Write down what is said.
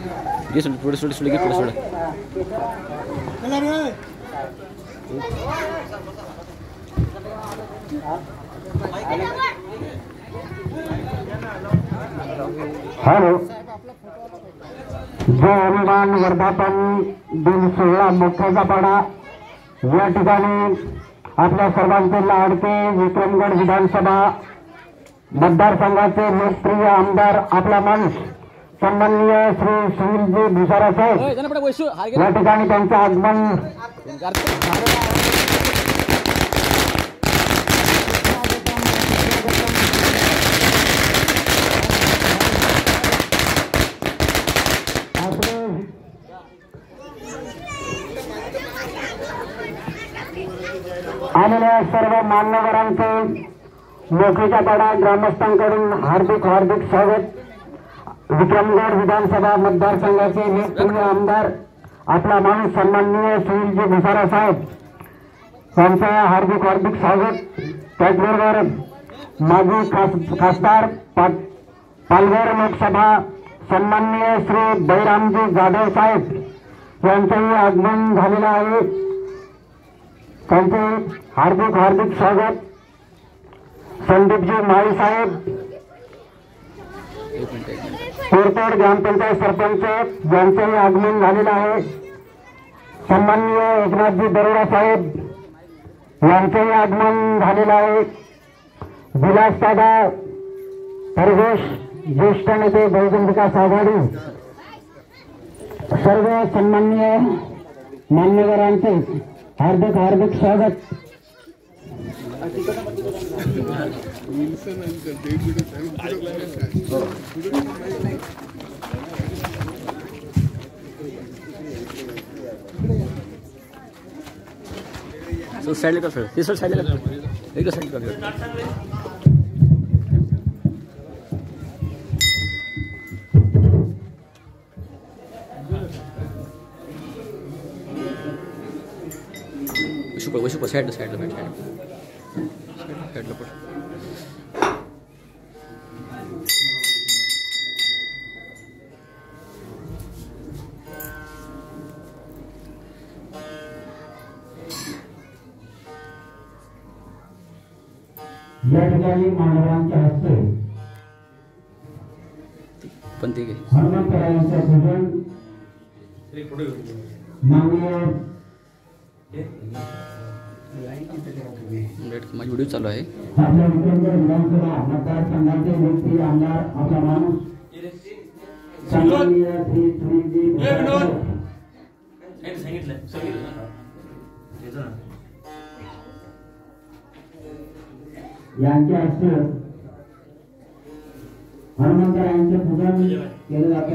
ये सुन थोड़े थोड़े थोड़े थोड़े थोड़े हॅलो जय हनुमान वर्धापन दिन सोहळा मोठ्याचा पाडा या ठिकाणी आपल्या सर्वांचे लाडके विक्रमगड विधानसभा मतदारसंघाचे लोकप्रिय आमदार आपला माणूस सन्माननीय श्री सुनीलजी भुसारा साहेब या ठिकाणी त्यांचे आगमन आलेल्या सर्व मान्यवरांचे मोठीच्या पाडा ग्रामस्थांकडून हार्दिक हार्दिक स्वागत। विक्रमगड विधानसभा मतदारसंघाचे लोकप्रिय आमदार आपला माणूस सन्माननीय सुनीलजी भुसारा साहेब यांचे हार्दिक हार्दिक स्वागत। त्याचबरोबर माजी खासदार पालघर लोकसभा सन्माननीय श्री बैरामजी जाधव साहेब यांचेही आगमन झालेले आहे, त्यांचे हार्दिक हार्दिक स्वागत। संदीपजी माळी साहेब कोरतोड ग्रामपंचायत सरपंच यांचेही आगमन झालेलं आहे। सन्माननीय एकनाथजी दरोडा साहेब यांचेही आगमन झालेलं आहे। विलासदादा हरघोष ज्येष्ठ नेते बहुजन विकास आघाडी सर्व सन्माननीय मान्यवरांचे हार्दिक हार्दिक स्वागत। सो साइड लेकर फिर तीसरा साइड लेकर एक साइड कर वैसे साइड साइड साइड साइड ला पड़ या ठिकाणी मानवांच्या हस्ते पण ठीक आहे हनुमंतरायांचं पूजन माननीय माझी व्हिडिओ चालू आहे। आपल्या विक्रमगड विधानसभा मतदारसंघाचे लोकप्रिय आमदार आपला माणूस सन्माननीय श्री सुनीलजी यांच्या हस्ते हनुमंतरायांचे पूजन केले जाते।